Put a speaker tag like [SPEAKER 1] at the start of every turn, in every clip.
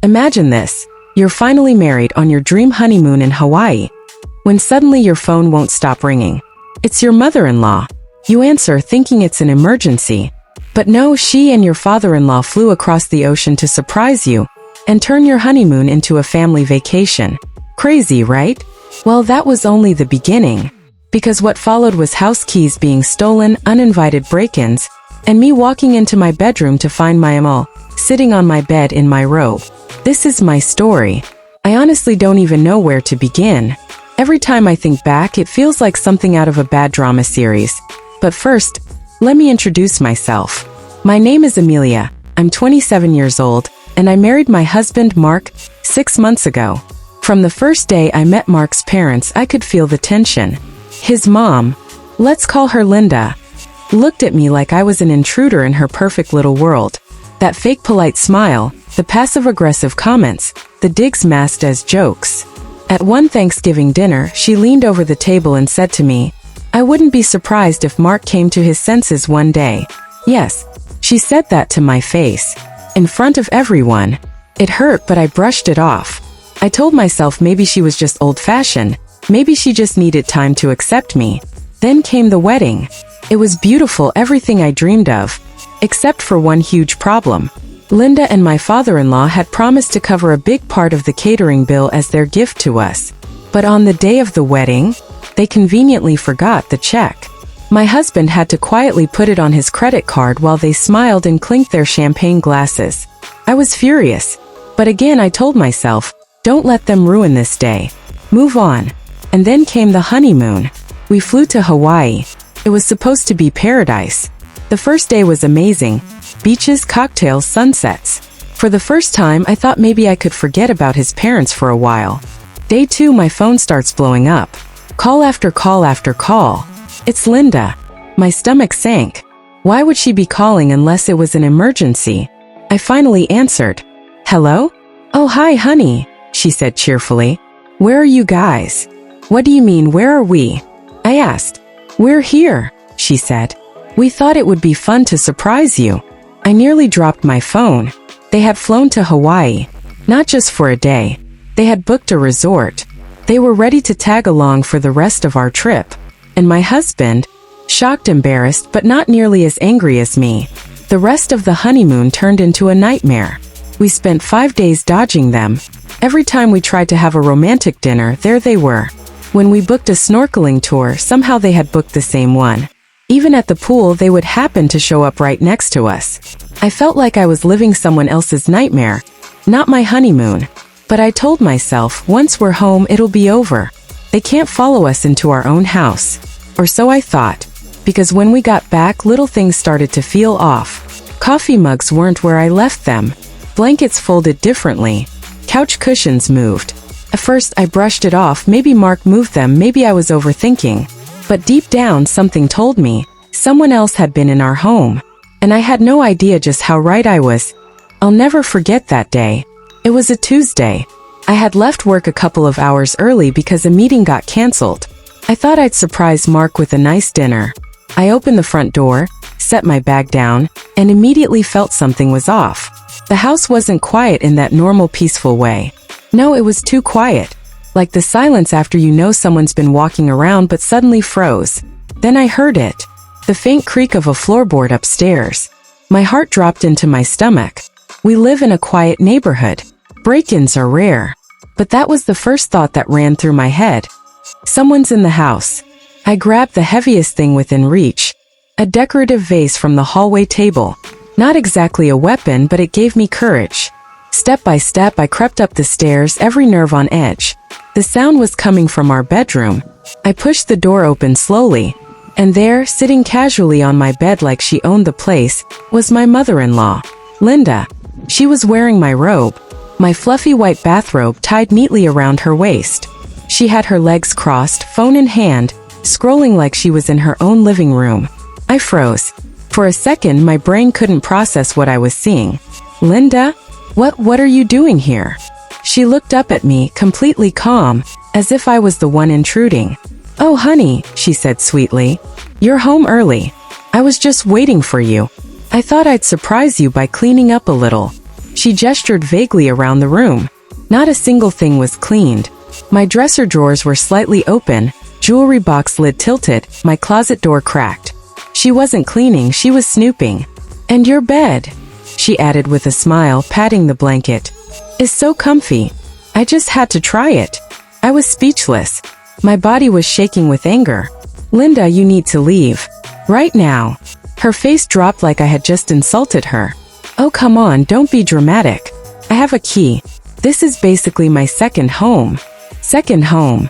[SPEAKER 1] Imagine this. You're finally married on your dream honeymoon in Hawaii, when suddenly your phone won't stop ringing. It's your mother-in-law. You answer thinking it's an emergency. But no, she and your father-in-law flew across the ocean to surprise you and turn your honeymoon into a family vacation. Crazy, right? Well, that was only the beginning. Because what followed was house keys being stolen, uninvited break-ins, and me walking into my bedroom to find my MO sitting on my bed in my robe. This is my story. I honestly don't even know where to begin. Every time I think back, it feels like something out of a bad drama series. But first, let me introduce myself. My name is Amelia. I'm 27 years old, and I married my husband, Mark, 6 months ago. From the first day I met Mark's parents, I could feel the tension. His mom, let's call her Linda, looked at me like I was an intruder in her perfect little world. That fake polite smile, the passive-aggressive comments, the digs masked as jokes. At one Thanksgiving dinner, she leaned over the table and said to me, "I wouldn't be surprised if Mark came to his senses one day." Yes, she said that to my face. In front of everyone. It hurt, but I brushed it off. I told myself maybe she was just old-fashioned, maybe she just needed time to accept me. Then came the wedding. It was beautiful, everything I dreamed of. Except for one huge problem. Linda and my father-in-law had promised to cover a big part of the catering bill as their gift to us. But on the day of the wedding, they conveniently forgot the check. My husband had to quietly put it on his credit card while they smiled and clinked their champagne glasses. I was furious. But again I told myself, don't let them ruin this day. Move on. And then came the honeymoon. We flew to Hawaii. It was supposed to be paradise. The first day was amazing. Beaches, cocktails, sunsets. For the first time, I thought maybe I could forget about his parents for a while. Day 2, my phone starts blowing up. Call after call after call. It's Linda. My stomach sank. Why would she be calling unless it was an emergency? I finally answered. Hello? Oh, hi, honey, she said cheerfully. Where are you guys? What do you mean, where are we? I asked. We're here, she said. We thought it would be fun to surprise you. I nearly dropped my phone. They had flown to Hawaii. Not just for a day. They had booked a resort. They were ready to tag along for the rest of our trip. And my husband, shocked, embarrassed, but not nearly as angry as me. The rest of the honeymoon turned into a nightmare. We spent 5 days dodging them. Every time we tried to have a romantic dinner, there they were. When we booked a snorkeling tour, somehow they had booked the same one. Even at the pool, they would happen to show up right next to us. I felt like I was living someone else's nightmare, not my honeymoon. But I told myself, once we're home, it'll be over. They can't follow us into our own house. Or so I thought. Because when we got back, little things started to feel off. Coffee mugs weren't where I left them. Blankets folded differently. Couch cushions moved. At first, I brushed it off. Maybe Mark moved them, maybe I was overthinking. But deep down, something told me, someone else had been in our home. And I had no idea just how right I was. I'll never forget that day. It was a Tuesday. I had left work a couple of hours early because a meeting got canceled. I thought I'd surprise Mark with a nice dinner. I opened the front door, set my bag down, and immediately felt something was off. The house wasn't quiet in that normal peaceful way. No, it was too quiet. Like the silence after you know someone's been walking around but suddenly froze. Then I heard it. The faint creak of a floorboard upstairs. My heart dropped into my stomach. We live in a quiet neighborhood. Break-ins are rare. But that was the first thought that ran through my head. Someone's in the house. I grabbed the heaviest thing within reach. A decorative vase from the hallway table. Not exactly a weapon, but it gave me courage. Step by step, I crept up the stairs, every nerve on edge. The sound was coming from our bedroom. I pushed the door open slowly. And there, sitting casually on my bed like she owned the place, was my mother-in-law, Linda. She was wearing my robe. My fluffy white bathrobe tied neatly around her waist. She had her legs crossed, phone in hand, scrolling like she was in her own living room. I froze. For a second, my brain couldn't process what I was seeing. Linda? What are you doing here? She looked up at me, completely calm, as if I was the one intruding. Oh, honey, she said sweetly. You're home early. I was just waiting for you. I thought I'd surprise you by cleaning up a little. She gestured vaguely around the room. Not a single thing was cleaned. My dresser drawers were slightly open, jewelry box lid tilted, my closet door cracked. She wasn't cleaning, she was snooping. "And your bed," she added with a smile, patting the blanket, "is so comfy. I just had to try it." I was speechless. My body was shaking with anger. "Linda, you need to leave. Right now." Her face dropped like I had just insulted her. "Oh, come on, don't be dramatic. I have a key. This is basically my second home." Second home.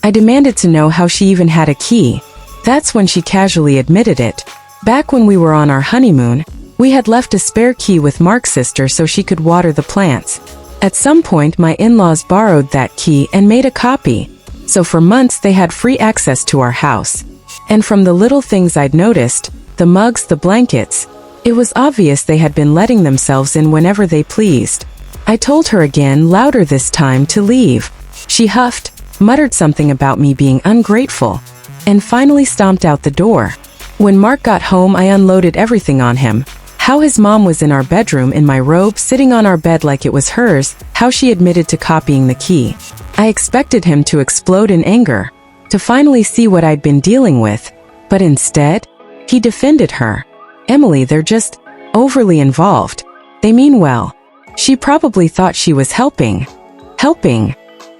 [SPEAKER 1] I demanded to know how she even had a key. That's when she casually admitted it. Back when we were on our honeymoon, we had left a spare key with Mark's sister so she could water the plants. At some point, my in-laws borrowed that key and made a copy. So for months they had free access to our house. And from the little things I'd noticed, the mugs, the blankets, it was obvious they had been letting themselves in whenever they pleased. I told her again, louder this time, to leave. She huffed, muttered something about me being ungrateful, and finally stomped out the door. When Mark got home, I unloaded everything on him. How his mom was in our bedroom in my robe, sitting on our bed like it was hers, how she admitted to copying the key. I expected him to explode in anger, to finally see what I'd been dealing with, but instead, he defended her. "Emily, they're just overly involved. They mean well." She probably thought she was helping. Helping?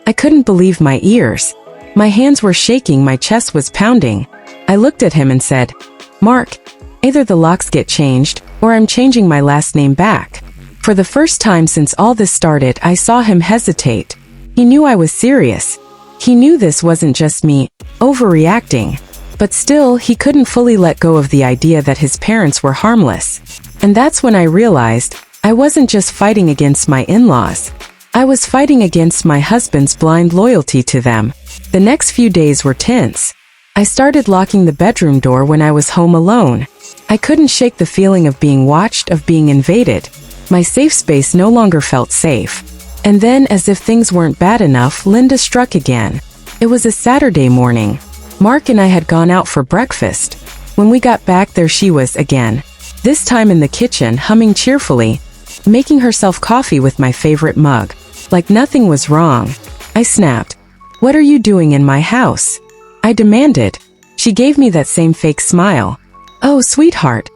[SPEAKER 1] I couldn't believe my ears. My hands were shaking, my chest was pounding. I looked at him and said, "Mark, either the locks get changed, or I'm changing my last name back." For the first time since all this started, I saw him hesitate. He knew I was serious. He knew this wasn't just me overreacting. But still, he couldn't fully let go of the idea that his parents were harmless. And that's when I realized I wasn't just fighting against my in-laws. I was fighting against my husband's blind loyalty to them. The next few days were tense. I started locking the bedroom door when I was home alone. I couldn't shake the feeling of being watched, of being invaded. My safe space no longer felt safe. And then, as if things weren't bad enough, Linda struck again. It was a Saturday morning. Mark and I had gone out for breakfast. When we got back, there she was again. This time in the kitchen, humming cheerfully, making herself coffee with my favorite mug. Like nothing was wrong. I snapped. "What are you doing in my house?" I demanded. She gave me that same fake smile. "Oh, sweetheart.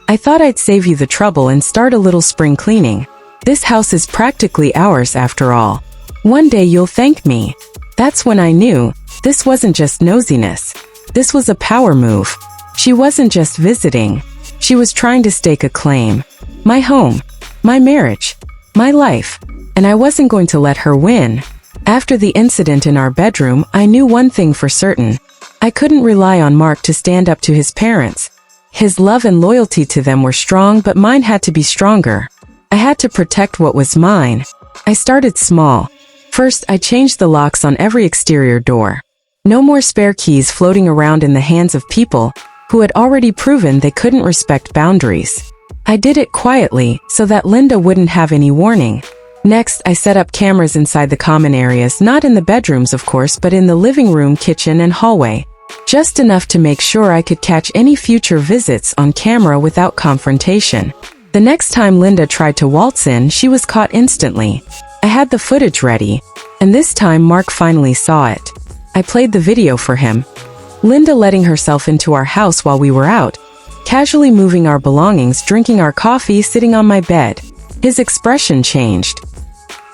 [SPEAKER 1] I thought I'd save you the trouble and start a little spring cleaning. This house is practically ours after all. One day you'll thank me." That's when I knew this wasn't just nosiness. This was a power move. She wasn't just visiting. She was trying to stake a claim. My home. My marriage. My life. And I wasn't going to let her win. After the incident in our bedroom, I knew one thing for certain. I couldn't rely on Mark to stand up to his parents. His love and loyalty to them were strong, but mine had to be stronger. I had to protect what was mine. I started small. First, I changed the locks on every exterior door. No more spare keys floating around in the hands of people who had already proven they couldn't respect boundaries. I did it quietly, so that Linda wouldn't have any warning. Next, I set up cameras inside the common areas, not in the bedrooms of course, but in the living room, kitchen, and hallway. Just enough to make sure I could catch any future visits on camera without confrontation. The next time Linda tried to waltz in, she was caught instantly. I had the footage ready, and this time Mark finally saw it. I played the video for him. Linda letting herself into our house while we were out, casually moving our belongings, drinking our coffee, sitting on my bed. His expression changed.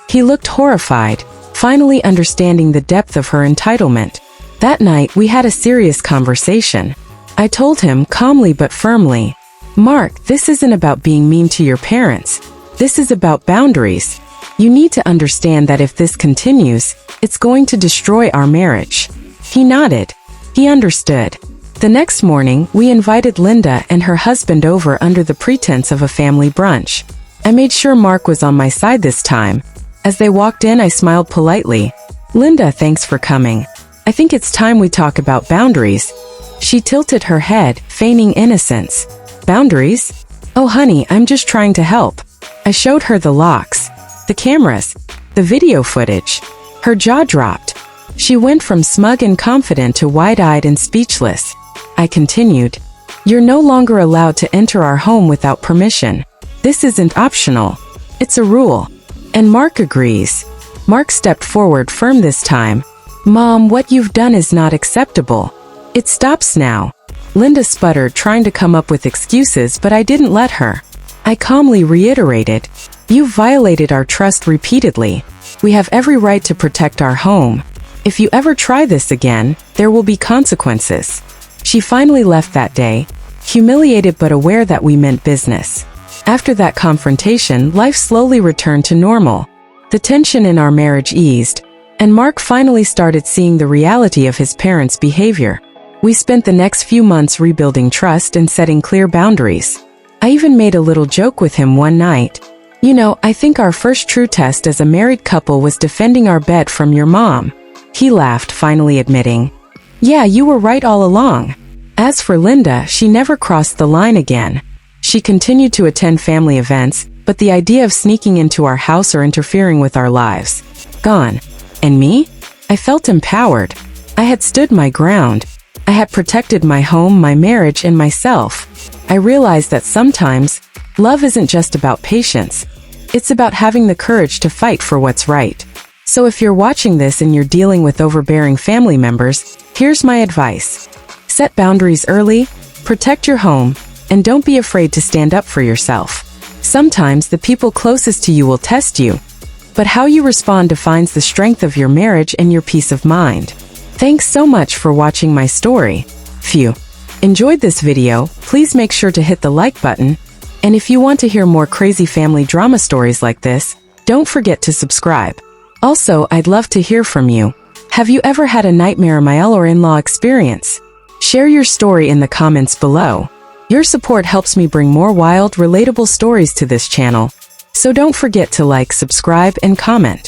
[SPEAKER 1] He looked horrified, finally understanding the depth of her entitlement. That night, we had a serious conversation. I told him, calmly but firmly, "Mark, this isn't about being mean to your parents. This is about boundaries. You need to understand that if this continues, it's going to destroy our marriage." He nodded. He understood. The next morning, we invited Linda and her husband over under the pretense of a family brunch. I made sure Mark was on my side this time. As they walked in, I smiled politely. "Linda, thanks for coming. I think it's time we talk about boundaries." She tilted her head, feigning innocence. "Boundaries? Oh honey, I'm just trying to help." I showed her the locks, the cameras, the video footage. Her jaw dropped. She went from smug and confident to wide-eyed and speechless. I continued, "You're no longer allowed to enter our home without permission. This isn't optional. It's a rule. And Mark agrees. Mark stepped forward firm this time. Mom, what you've done is not acceptable. It stops now. Linda sputtered, trying to come up with excuses, but I didn't let her. I calmly reiterated, you've violated our trust repeatedly. We have every right to protect our home. If you ever try this again, there will be consequences. She finally left that day, humiliated but aware that we meant business. After that confrontation, life slowly returned to normal. The tension in our marriage eased, and Mark finally started seeing the reality of his parents' behavior. We spent the next few months rebuilding trust and setting clear boundaries. I even made a little joke with him one night. You know, I think our first true test as a married couple was defending our bed from your mom. He laughed, finally admitting, yeah, you were right all along. As for Linda, she never crossed the line again. She continued to attend family events, but the idea of sneaking into our house or interfering with our lives, gone. And me? I felt empowered. I had stood my ground. I had protected my home, my marriage, and myself. I realized that sometimes, love isn't just about patience. It's about having the courage to fight for what's right. So if you're watching this and you're dealing with overbearing family members, here's my advice. Set boundaries early, protect your home, and don't be afraid to stand up for yourself. Sometimes the people closest to you will test you, but how you respond defines the strength of your marriage and your peace of mind. Thanks so much for watching my story. If you enjoyed this video, please make sure to hit the like button, and if you want to hear more crazy family drama stories like this, don't forget to subscribe. Also, I'd love to hear from you. Have you ever had a nightmare Mael or in-law experience? Share your story in the comments below. Your support helps me bring more wild, relatable stories to this channel. So don't forget to like, subscribe, and comment.